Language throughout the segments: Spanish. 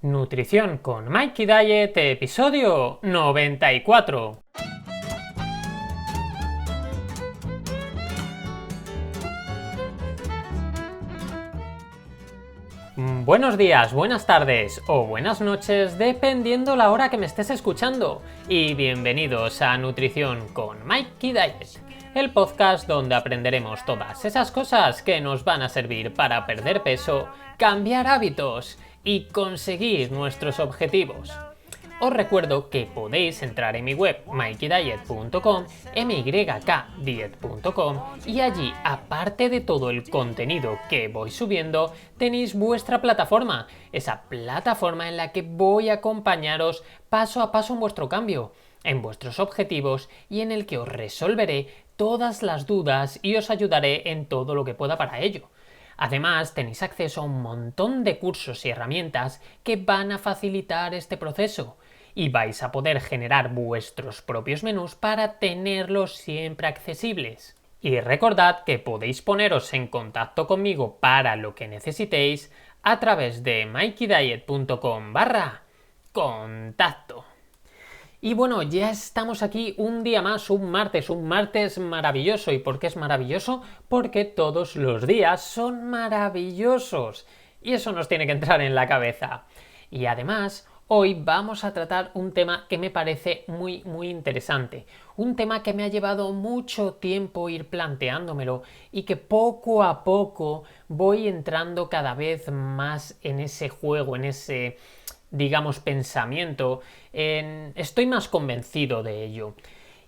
Nutrición con Mikey Diet, episodio 94. Buenos días, buenas tardes o buenas noches, dependiendo la hora que me estés escuchando. Y bienvenidos a Nutrición con Mikey Diet, el podcast donde aprenderemos todas esas cosas que nos van a servir para perder peso, cambiar hábitos y conseguir nuestros objetivos. Os recuerdo que podéis entrar en mi web mikeydiet.com, mykdiet.com, y allí, aparte de todo el contenido que voy subiendo, tenéis vuestra plataforma, esa plataforma en la que voy a acompañaros paso a paso en vuestro cambio, en vuestros objetivos y en el que os resolveré todas las dudas y os ayudaré en todo lo que pueda para ello. Además, tenéis acceso a un montón de cursos y herramientas que van a facilitar este proceso y vais a poder generar vuestros propios menús para tenerlos siempre accesibles. Y recordad que podéis poneros en contacto conmigo para lo que necesitéis a través de mikeydiet.com/contacto. Y bueno, ya estamos aquí un día más, un martes maravilloso. ¿Y por qué es maravilloso? Porque todos los días son maravillosos. Y eso nos tiene que entrar en la cabeza. Y además, hoy vamos a tratar un tema que me parece muy interesante. Un tema que me ha llevado mucho tiempo ir planteándomelo y que poco a poco voy entrando cada vez más en ese juego, en ese, digamos, pensamiento. Estoy más convencido de ello.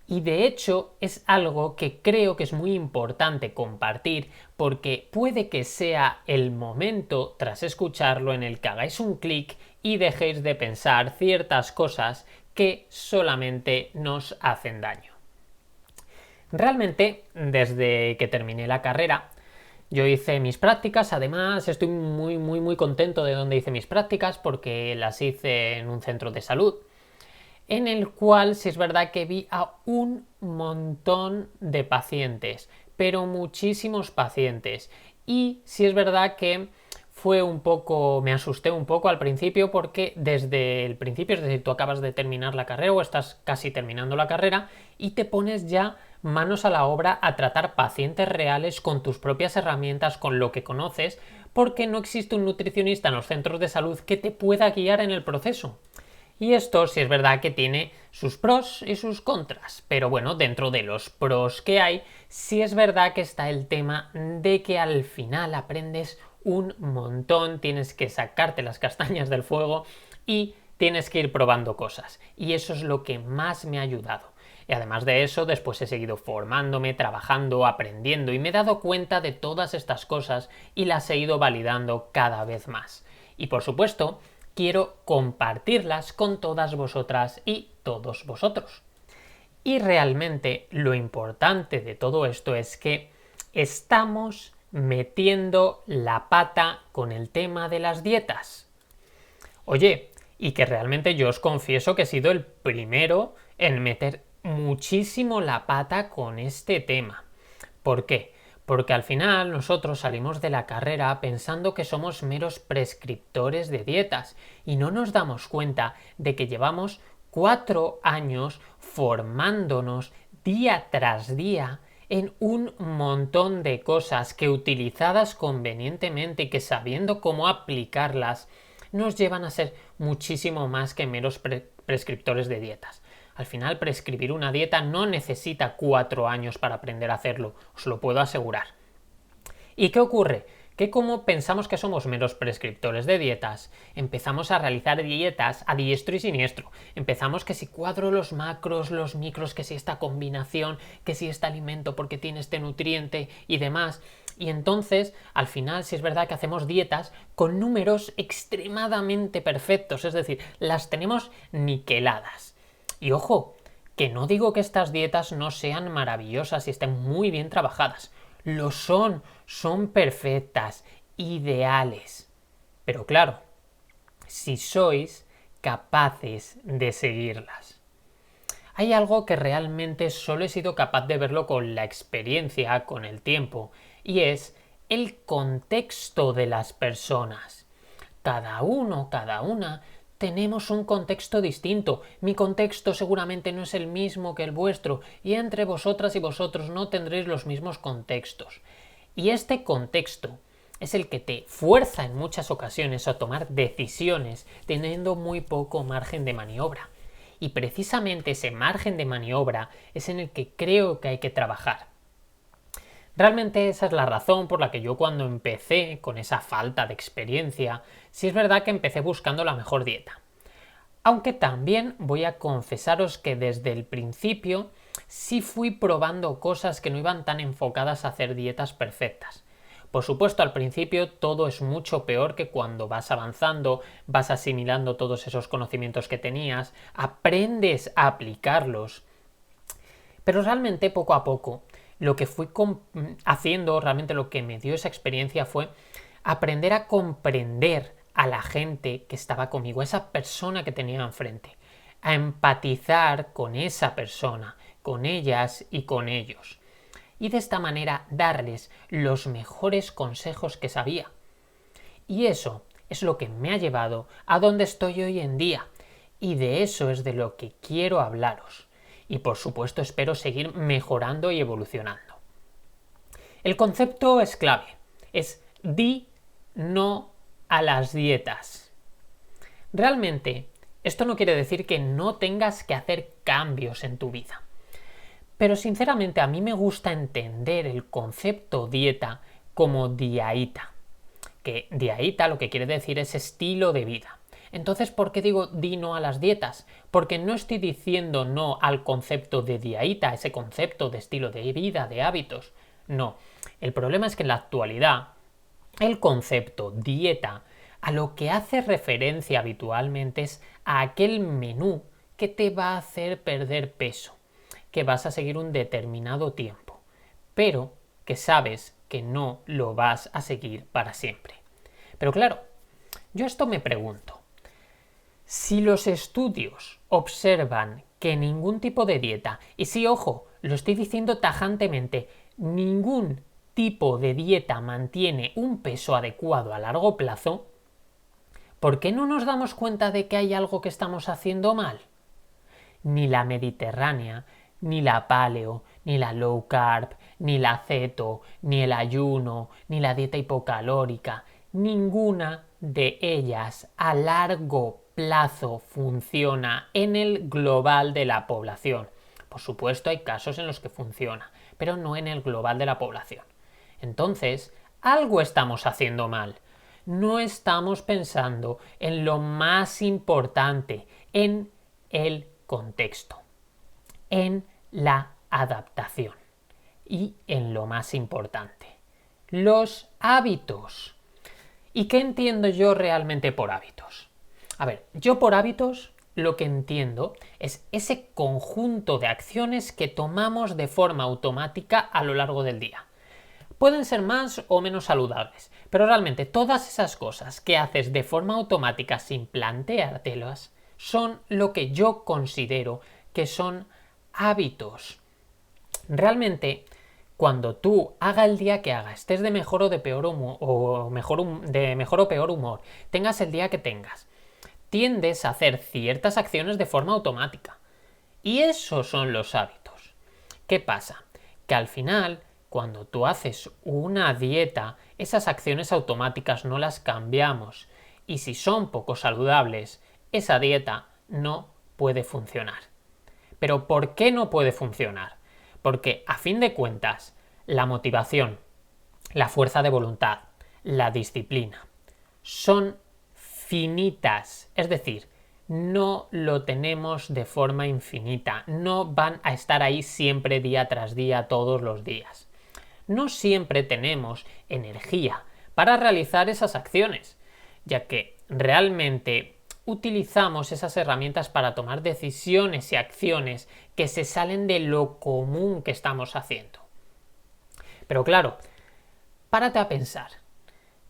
Y de hecho es algo que creo que es muy importante compartir porque puede que sea el momento, tras escucharlo, en el que hagáis un clic y dejéis de pensar ciertas cosas que solamente nos hacen daño. Realmente, desde que terminé la carrera, yo hice mis prácticas. Además estoy muy contento de donde hice mis prácticas porque las hice en un centro de salud, en el cual sí es verdad que vi a un montón de pacientes, pero muchísimos pacientes. Y sí es verdad que me asusté un poco al principio porque desde el principio, es decir, tú acabas de terminar la carrera o estás casi terminando la carrera y te pones ya manos a la obra a tratar pacientes reales con tus propias herramientas, con lo que conoces, porque no existe un nutricionista en los centros de salud que te pueda guiar en el proceso. Y esto sí es verdad que tiene sus pros y sus contras, pero bueno, dentro de los pros que hay, sí es verdad que está el tema de que al final aprendes un montón, tienes que sacarte las castañas del fuego y tienes que ir probando cosas. Y eso es lo que más me ha ayudado. Y además de eso, después he seguido formándome, trabajando, aprendiendo y me he dado cuenta de todas estas cosas y las he ido validando cada vez más. Y por supuesto, quiero compartirlas con todas vosotras y todos vosotros. Y realmente lo importante de todo esto es que estamos metiendo la pata con el tema de las dietas. Oye, y que realmente yo os confieso que he sido el primero en meter muchísimo la pata con este tema. ¿Por qué? Porque al final nosotros salimos de la carrera pensando que somos meros prescriptores de dietas y no nos damos cuenta de que llevamos 4 años formándonos día tras día en un montón de cosas que, utilizadas convenientemente y que sabiendo cómo aplicarlas, nos llevan a ser muchísimo más que meros prescriptores de dietas. Al final, prescribir una dieta no necesita 4 años para aprender a hacerlo, os lo puedo asegurar. ¿Y qué ocurre? Que como pensamos que somos meros prescriptores de dietas, empezamos a realizar dietas a diestro y siniestro. Empezamos que si cuadro los macros, los micros, que si esta combinación, que si este alimento porque tiene este nutriente y demás. Y entonces, al final, sí es verdad que hacemos dietas con números extremadamente perfectos, es decir, las tenemos niqueladas. Y ojo, que no digo que estas dietas no sean maravillosas y estén muy bien trabajadas. Lo son perfectas, ideales. Pero claro, si sois capaces de seguirlas. Hay algo que realmente solo he sido capaz de verlo con la experiencia, con el tiempo, y es el contexto de las personas. cada uno, cada una, tenemos un contexto distinto. Mi contexto seguramente no es el mismo que el vuestro, y entre vosotras y vosotros no tendréis los mismos contextos. Y este contexto es el que te fuerza en muchas ocasiones a tomar decisiones teniendo muy poco margen de maniobra. Y precisamente ese margen de maniobra es en el que creo que hay que trabajar. Realmente esa es la razón por la que yo cuando empecé con esa falta de experiencia, sí es verdad que empecé buscando la mejor dieta. Aunque también voy a confesaros que desde el principio sí fui probando cosas que no iban tan enfocadas a hacer dietas perfectas. Por supuesto, al principio todo es mucho peor que cuando vas avanzando, vas asimilando todos esos conocimientos que tenías, aprendes a aplicarlos. Pero realmente poco a poco, lo que fui haciendo, realmente lo que me dio esa experiencia fue aprender a comprender a la gente que estaba conmigo, a esa persona que tenía enfrente, a empatizar con esa persona, con ellas y con ellos. Y de esta manera darles los mejores consejos que sabía. Y eso es lo que me ha llevado a donde estoy hoy en día. Y de eso es de lo que quiero hablaros. Y por supuesto espero seguir mejorando y evolucionando. El concepto es clave. Es di no a las dietas. Realmente, esto no quiere decir que no tengas que hacer cambios en tu vida. Pero sinceramente a mí me gusta entender el concepto dieta como diaita. Que diaita lo que quiere decir es estilo de vida. Entonces, ¿por qué digo di no a las dietas? Porque no estoy diciendo no al concepto de diaita, ese concepto de estilo de vida, de hábitos. No. El problema es que en la actualidad el concepto dieta a lo que hace referencia habitualmente es a aquel menú que te va a hacer perder peso, que vas a seguir un determinado tiempo, pero que sabes que no lo vas a seguir para siempre. Pero claro, yo esto me pregunto, si los estudios observan que ningún tipo de dieta, y sí, ojo, lo estoy diciendo tajantemente, ningún tipo de dieta mantiene un peso adecuado a largo plazo, ¿por qué no nos damos cuenta de que hay algo que estamos haciendo mal? Ni la mediterránea, ni la paleo, ni la low carb, ni la ceto, ni el ayuno, ni la dieta hipocalórica, ninguna de ellas a largo plazo funciona en el global de la población. Por supuesto hay casos en los que funciona, pero no en el global de la población. Entonces, algo estamos haciendo mal. No estamos pensando en lo más importante, en el contexto, en la adaptación y en lo más importante, los hábitos. ¿Y qué entiendo yo realmente por hábitos? A ver, yo por hábitos lo que entiendo es ese conjunto de acciones que tomamos de forma automática a lo largo del día. Pueden ser más o menos saludables, pero realmente todas esas cosas que haces de forma automática sin planteártelas son lo que yo considero que son hábitos. Realmente, cuando tú haga el día que hagas, estés de mejor o de peor humor, de mejor o peor humor, tengas el día que tengas, tiendes a hacer ciertas acciones de forma automática. Y esos son los hábitos. ¿Qué pasa? Que al final, cuando tú haces una dieta, esas acciones automáticas no las cambiamos. Y si son poco saludables, esa dieta no puede funcionar. ¿Pero por qué no puede funcionar? Porque a fin de cuentas, la motivación, la fuerza de voluntad, la disciplina, son finitas. Es decir, no lo tenemos de forma infinita. No van a estar ahí siempre día tras día, todos los días. No siempre tenemos energía para realizar esas acciones, ya que realmente utilizamos esas herramientas para tomar decisiones y acciones que se salen de lo común que estamos haciendo. Pero claro, párate a pensar.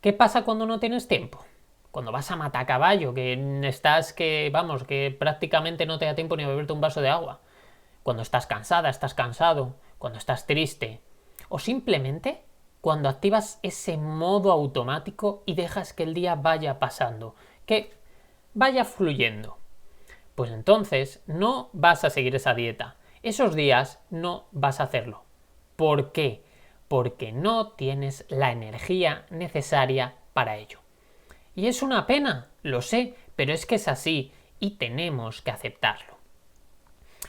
¿Qué pasa cuando no tienes tiempo? Cuando vas a matacaballo, que prácticamente no te da tiempo ni a beberte un vaso de agua. Cuando estás cansada, estás cansado, cuando estás triste. O simplemente cuando activas ese modo automático y dejas que el día vaya pasando, que vaya fluyendo. Pues entonces no vas a seguir esa dieta. Esos días no vas a hacerlo. ¿Por qué? Porque no tienes la energía necesaria para ello. Y es una pena, lo sé, pero es que es así y tenemos que aceptarlo.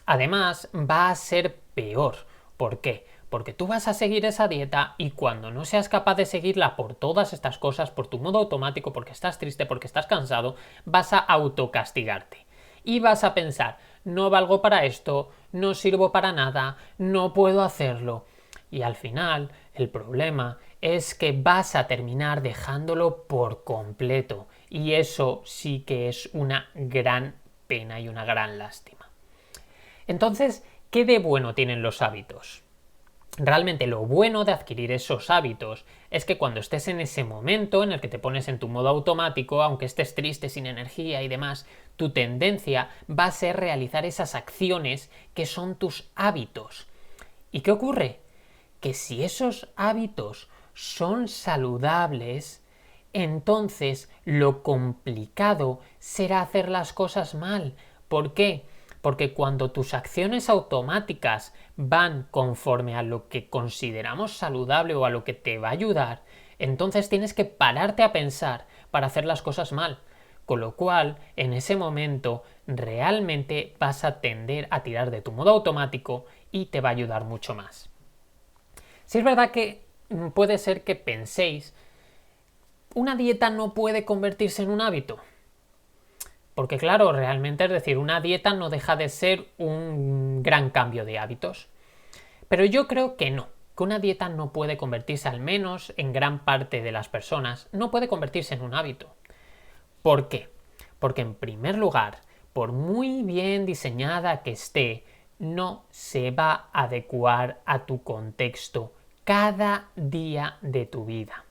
Además, va a ser peor. ¿Por qué? Porque tú vas a seguir esa dieta y cuando no seas capaz de seguirla por todas estas cosas, por tu modo automático, porque estás triste, porque estás cansado, vas a autocastigarte. Y vas a pensar, no valgo para esto, no sirvo para nada, no puedo hacerlo. Y al final, el problema es que vas a terminar dejándolo por completo. Y eso sí que es una gran pena y una gran lástima. Entonces, ¿qué de bueno tienen los hábitos? Realmente lo bueno de adquirir esos hábitos es que cuando estés en ese momento en el que te pones en tu modo automático, aunque estés triste, sin energía y demás, tu tendencia va a ser realizar esas acciones que son tus hábitos. ¿Y qué ocurre? Que si esos hábitos son saludables, entonces lo complicado será hacer las cosas mal. ¿Por qué? Porque cuando tus acciones automáticas van conforme a lo que consideramos saludable o a lo que te va a ayudar, entonces tienes que pararte a pensar para hacer las cosas mal. Con lo cual, en ese momento, realmente vas a tender a tirar de tu modo automático y te va a ayudar mucho más. Si es verdad que puede ser que penséis, una dieta no puede convertirse en un hábito. Porque claro, realmente es decir, una dieta no deja de ser un gran cambio de hábitos. Pero yo creo que no, que una dieta no puede convertirse, al menos en gran parte de las personas, no puede convertirse en un hábito. ¿Por qué? Porque en primer lugar, por muy bien diseñada que esté, no se va a adecuar a tu contexto cada día de tu vida.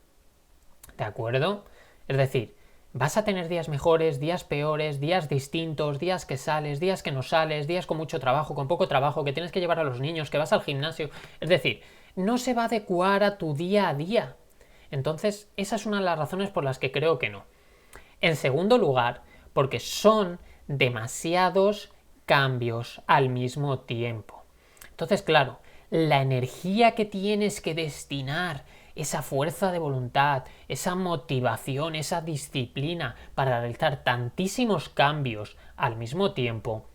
¿De acuerdo? Es decir, vas a tener días mejores, días peores, días distintos, días que sales, días que no sales, días con mucho trabajo, con poco trabajo, que tienes que llevar a los niños, que vas al gimnasio. Es decir, no se va a adecuar a tu día a día. Entonces, esa es una de las razones por las que creo que no. En segundo lugar, porque son demasiados cambios al mismo tiempo. Entonces, claro, la energía que tienes que destinar, esa fuerza de voluntad, esa motivación, esa disciplina para realizar tantísimos cambios al mismo tiempo,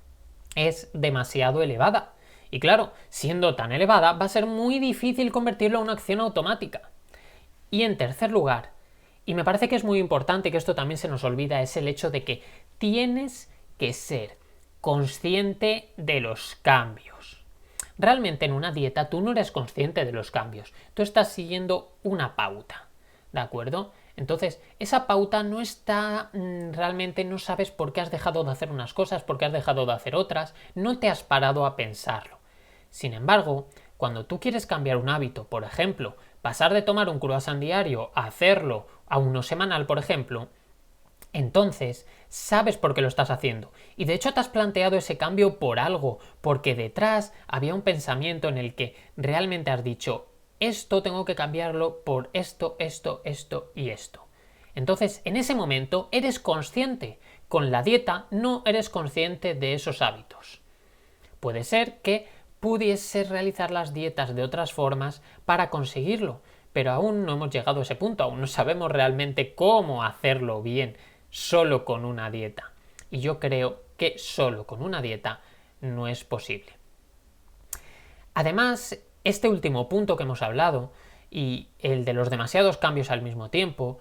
es demasiado elevada. Y claro, siendo tan elevada, va a ser muy difícil convertirlo en una acción automática. Y en tercer lugar, y me parece que es muy importante, que esto también se nos olvida, es el hecho de que tienes que ser consciente de los cambios. Realmente en una dieta tú no eres consciente de los cambios, tú estás siguiendo una pauta, ¿de acuerdo? Entonces, esa pauta no está, realmente no sabes por qué has dejado de hacer unas cosas, por qué has dejado de hacer otras, no te has parado a pensarlo. Sin embargo, cuando tú quieres cambiar un hábito, por ejemplo, pasar de tomar un croissant diario a hacerlo a uno semanal, por ejemplo, entonces sabes por qué lo estás haciendo. Y de hecho te has planteado ese cambio por algo, porque detrás había un pensamiento en el que realmente has dicho, esto tengo que cambiarlo por esto, esto, esto y esto. Entonces, en ese momento eres consciente. Con la dieta no eres consciente de esos hábitos. Puede ser que pudiese realizar las dietas de otras formas para conseguirlo, pero aún no hemos llegado a ese punto, aún no sabemos realmente cómo hacerlo bien solo con una dieta. Y yo creo que solo con una dieta no es posible. Además, este último punto que hemos hablado, y el de los demasiados cambios al mismo tiempo,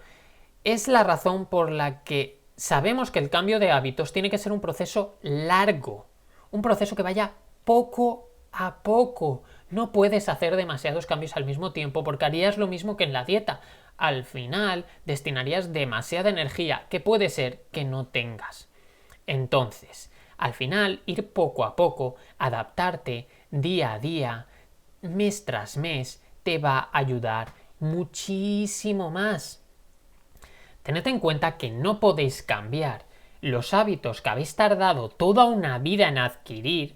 es la razón por la que sabemos que el cambio de hábitos tiene que ser un proceso largo, un proceso que vaya poco a poco. No puedes hacer demasiados cambios al mismo tiempo porque harías lo mismo que en la dieta. Al final destinarías demasiada energía que puede ser que no tengas. Entonces, al final, ir poco a poco, adaptarte día a día, mes tras mes, te va a ayudar muchísimo más. Tened en cuenta que no podéis cambiar los hábitos que habéis tardado toda una vida en adquirir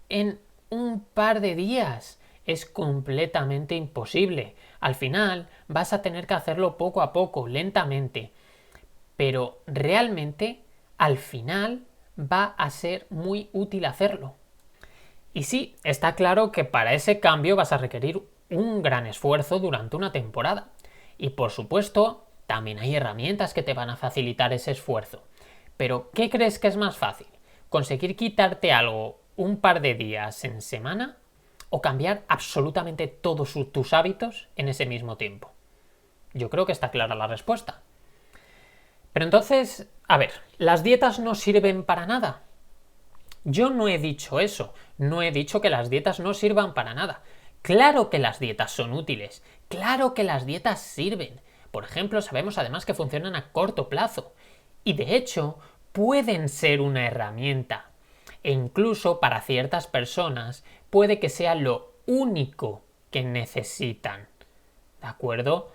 en un par de días. Es completamente imposible. Al final vas a tener que hacerlo poco a poco, lentamente, pero realmente al final va a ser muy útil hacerlo. Y sí, está claro que para ese cambio vas a requerir un gran esfuerzo durante una temporada. Y por supuesto, también hay herramientas que te van a facilitar ese esfuerzo. Pero, ¿qué crees que es más fácil? ¿Conseguir quitarte algo un par de días en semana? ¿O cambiar absolutamente todos tus hábitos en ese mismo tiempo? Yo creo que está clara la respuesta. Pero entonces, a ver, ¿las dietas no sirven para nada? Yo no he dicho eso, no he dicho que las dietas no sirvan para nada. Claro que las dietas son útiles, claro que las dietas sirven. Por ejemplo, sabemos además que funcionan a corto plazo. Y de hecho, pueden ser una herramienta. E incluso para ciertas personas puede que sea lo único que necesitan. ¿De acuerdo?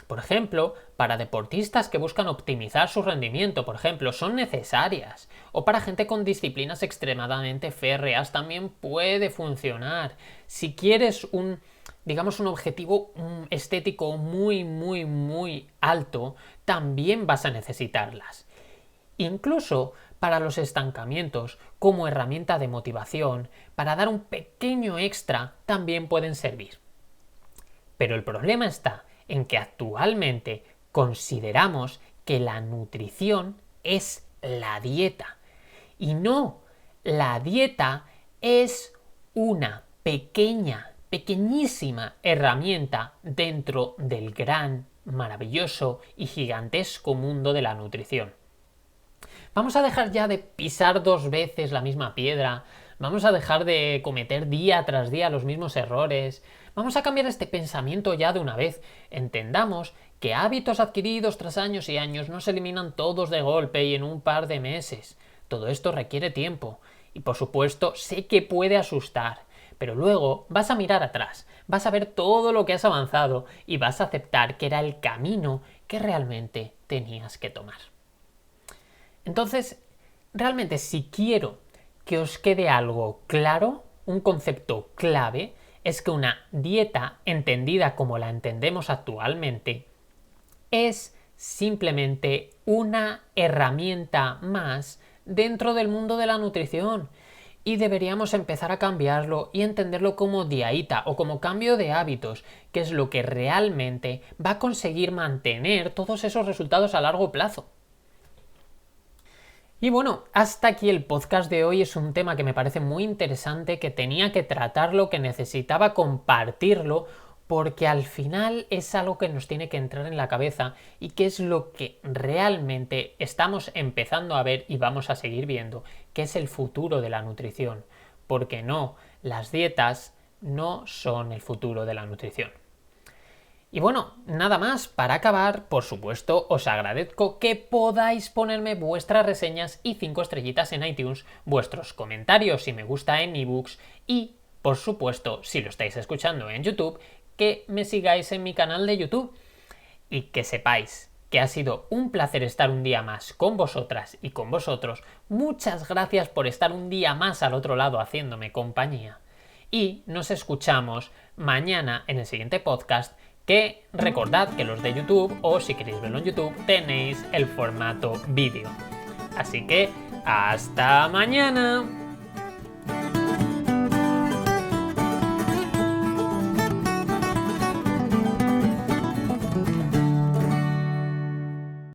Por ejemplo, para deportistas que buscan optimizar su rendimiento, por ejemplo, son necesarias. O para gente con disciplinas extremadamente férreas también puede funcionar. Si quieres un objetivo estético muy alto, también vas a necesitarlas. Incluso para los estancamientos, como herramienta de motivación, para dar un pequeño extra, también pueden servir. Pero el problema está en que actualmente consideramos que la nutrición es la dieta. Y no, la dieta es una pequeñísima herramienta dentro del gran, maravilloso y gigantesco mundo de la nutrición. Vamos a dejar ya de pisar 2 veces la misma piedra, vamos a dejar de cometer día tras día los mismos errores, vamos a cambiar este pensamiento ya de una vez. Entendamos que hábitos adquiridos tras años y años no se eliminan todos de golpe y en un par de meses. Todo esto requiere tiempo y por supuesto sé que puede asustar, pero luego vas a mirar atrás, vas a ver todo lo que has avanzado y vas a aceptar que era el camino que realmente tenías que tomar. Entonces, realmente si quiero que os quede algo claro, un concepto clave, es que una dieta, entendida como la entendemos actualmente, es simplemente una herramienta más dentro del mundo de la nutrición. Y deberíamos empezar a cambiarlo y entenderlo como dieta o como cambio de hábitos, que es lo que realmente va a conseguir mantener todos esos resultados a largo plazo. Y bueno, hasta aquí el podcast de hoy. Es un tema que me parece muy interesante, que tenía que tratarlo, que necesitaba compartirlo, porque al final es algo que nos tiene que entrar en la cabeza y que es lo que realmente estamos empezando a ver y vamos a seguir viendo, que es el futuro de la nutrición. Porque no, las dietas no son el futuro de la nutrición. Y bueno, nada más, para acabar, por supuesto, os agradezco que podáis ponerme vuestras reseñas y 5 estrellitas en iTunes, vuestros comentarios y me gusta en ebooks y, por supuesto, si lo estáis escuchando en YouTube, que me sigáis en mi canal de YouTube. Y que sepáis que ha sido un placer estar un día más con vosotras y con vosotros. Muchas gracias por estar un día más al otro lado haciéndome compañía. Y nos escuchamos mañana en el siguiente podcast, que recordad que los de YouTube, o si queréis verlo en YouTube, tenéis el formato vídeo. Así que, ¡hasta mañana!